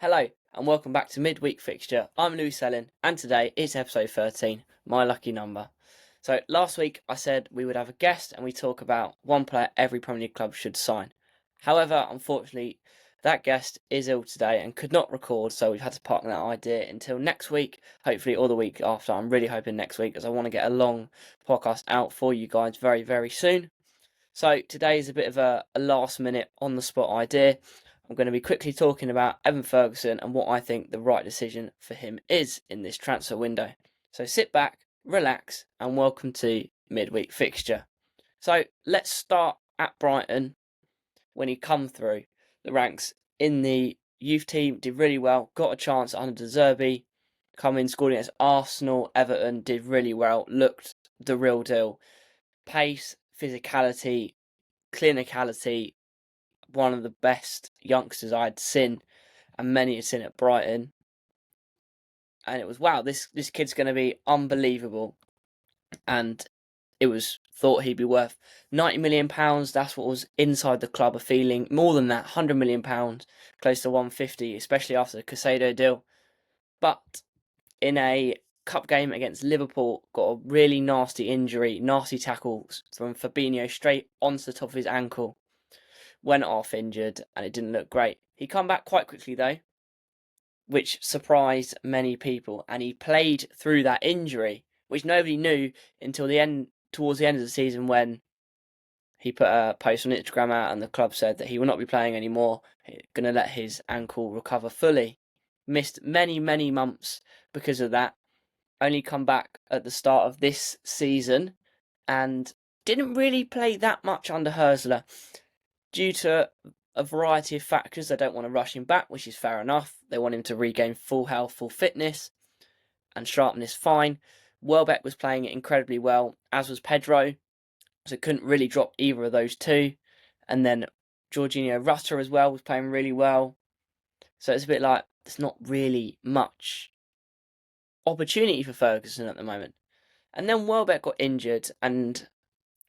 Hello and welcome back to Midweek Fixture. I'm Louis Sellin and today it's episode 13, my lucky number. So last week I said we would have a guest and we talk about one player every Premier League club should sign. However, unfortunately, that guest is ill today and could not record, so we've had to park that idea until next week, hopefully, or the week after. I'm really hoping next week as I want to get a long podcast out for you guys very, very soon. So today is a bit of a last minute on the spot idea. I'm going to be quickly talking about Evan Ferguson and what I think the right decision for him is in this transfer window. So sit back, relax, and welcome to Midweek Fixture. So let's start at Brighton when he come through the ranks in the youth team, did really well, got a chance under De Zerbi, come in, scored against Arsenal, Everton, did really well, looked the real deal. Pace, physicality, clinicality, one of the best youngsters I'd seen, and many had seen at Brighton. And it was, wow, this kid's going to be unbelievable. And it was thought he'd be worth £90 million. That's what was inside the club a feeling. More than that, £100 million, close to 150, especially after the Casado deal. But in a cup game against Liverpool, got a really nasty injury, nasty tackles from Fabinho straight onto the top of his ankle. Went off injured and it didn't look great. He come back quite quickly though, which surprised many people, and he played through that injury, which nobody knew until towards the end of the season, when he put a post on Instagram out and the club said that he will not be playing anymore, going to let his ankle recover fully. Missed many months because of that. Only come back at the start of this season and didn't really play that much under Hurstler due to a variety of factors. They don't want to rush him back, which is fair enough. They want him to regain full health, full fitness, and sharpness fine. Welbeck was playing it incredibly well, as was Pedro, so couldn't really drop either of those two. And then Jorginho Rutter as well was playing really well. So it's a bit like there's not really much opportunity for Ferguson at the moment. And then Welbeck got injured and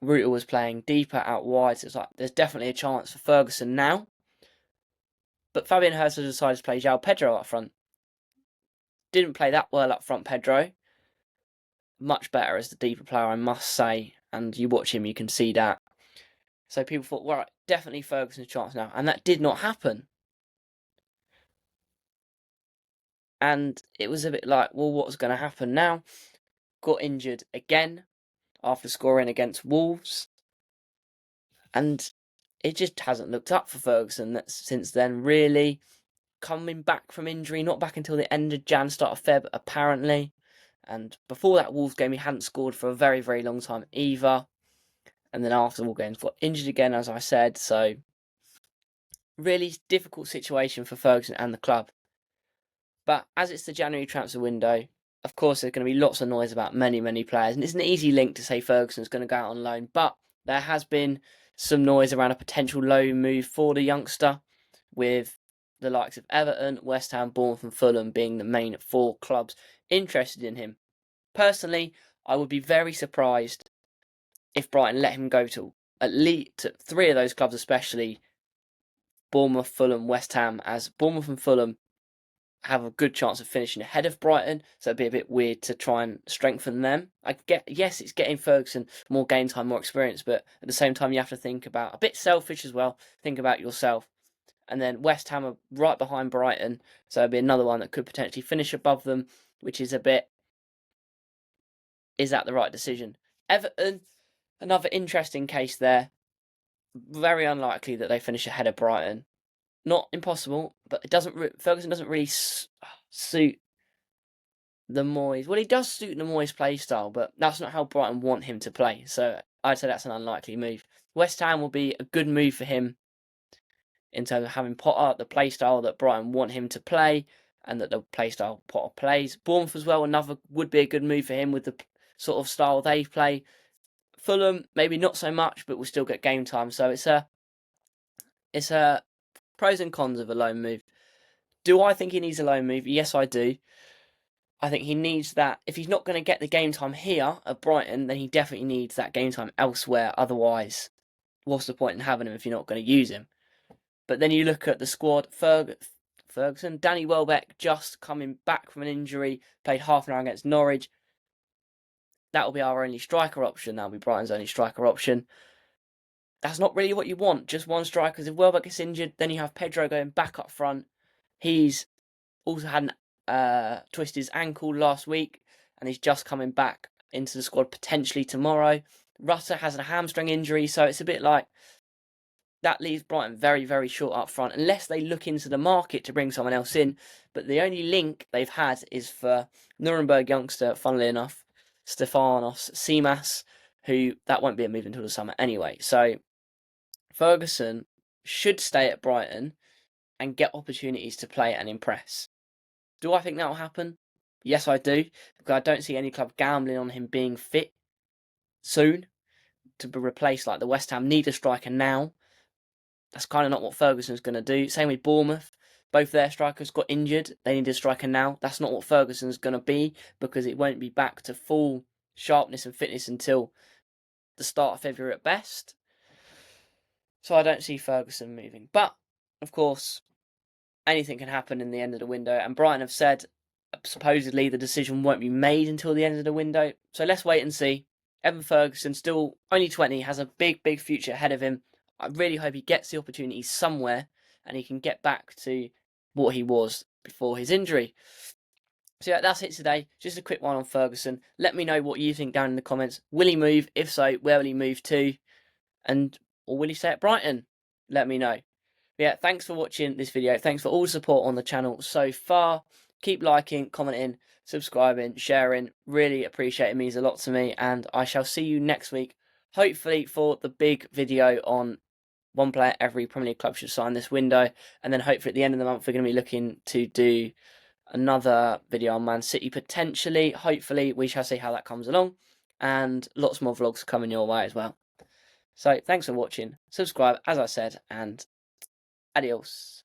Rutter was playing deeper out wide, so it's like there's definitely a chance for Ferguson now. But Fabian Hurstler decided to play João Pedro up front. Didn't play that well up front, Pedro. Much better as the deeper player, I must say. And you watch him, you can see that. So people thought, well, definitely Ferguson's chance now. And that did not happen. And it was a bit like, well, what's going to happen now? Got injured again after scoring against Wolves. And it just hasn't looked up for Ferguson since then, really. Coming back from injury, not back until the end of Jan, start of Feb, apparently. And before that Wolves game, he hadn't scored for a very, very long time either. And then after the Wolves games, got injured again, as I said. So, really difficult situation for Ferguson and the club. But as it's the January transfer window, of course, there's going to be lots of noise about many players. And it's an easy link to say Ferguson's going to go out on loan. But there has been some noise around a potential loan move for the youngster, with the likes of Everton, West Ham, Bournemouth and Fulham being the main four clubs interested in him. Personally, I would be very surprised if Brighton let him go to at least three of those clubs, especially Bournemouth, Fulham, West Ham, as Bournemouth and Fulham have a good chance of finishing ahead of Brighton, so it'd be a bit weird to try and strengthen them. Yes, it's getting Ferguson more game time, more experience, but at the same time you have to think about, a bit selfish as well, think about yourself. And then West Ham are right behind Brighton, so it'd be another one that could potentially finish above them, which is a bit, is that the right decision? Everton, another interesting case there. Very unlikely that they finish ahead of Brighton. Not impossible, but Ferguson doesn't really suit the Moyes. Well, he does suit the Moyes play style, but that's not how Brighton want him to play. So I'd say that's an unlikely move. West Ham will be a good move for him in terms of having Potter, the play style that Brighton want him to play, and that the play style Potter plays. Bournemouth as well, another would be a good move for him with the sort of style they play. Fulham, maybe not so much, but we'll still get game time. So it's a pros and cons of a loan move. Do I think he needs a loan move? Yes, I do. I think he needs that. If he's not going to get the game time here at Brighton, then he definitely needs that game time elsewhere. Otherwise, what's the point in having him if you're not going to use him? But then you look at the squad. Ferguson. Danny Welbeck just coming back from an injury, played half an hour against Norwich. That will be our only striker option. That'll be Brighton's only striker option. That's not really what you want, just one striker. Because if Welbeck gets injured, then you have Pedro going back up front. He's also had twisted his ankle last week, and he's just coming back into the squad potentially tomorrow. Rutter has a hamstring injury, so it's a bit like that leaves Brighton very, very short up front, unless they look into the market to bring someone else in. But the only link they've had is for Nuremberg youngster, funnily enough, Stefanos Simas, who that won't be a move until the summer anyway. So Ferguson should stay at Brighton and get opportunities to play and impress. Do I think that will happen? Yes, I do, because I don't see any club gambling on him being fit soon to be replaced. Like the West Ham need a striker now. That's kind of not what Ferguson's going to do. Same with Bournemouth. Both their strikers got injured. They need a striker now. That's not what Ferguson's going to be, because it won't be back to full sharpness and fitness until the start of February at best. So I don't see Ferguson moving. But, of course, anything can happen in the end of the window. And Brighton have said, supposedly, the decision won't be made until the end of the window. So let's wait and see. Evan Ferguson, still only 20, has a big, big future ahead of him. I really hope he gets the opportunity somewhere and he can get back to what he was before his injury. So yeah, that's it today. Just a quick one on Ferguson. Let me know what you think down in the comments. Will he move? If so, where will he move to? Or will he stay at Brighton? Let me know. But yeah, thanks for watching this video. Thanks for all the support on the channel so far. Keep liking, commenting, subscribing, sharing. Really appreciate it. It means a lot to me. And I shall see you next week, hopefully for the big video on one player every Premier League club should sign this window. And then hopefully at the end of the month, we're going to be looking to do another video on Man City potentially. Hopefully, we shall see how that comes along. And lots more vlogs coming your way as well. So thanks for watching. Subscribe, as I said, and adios.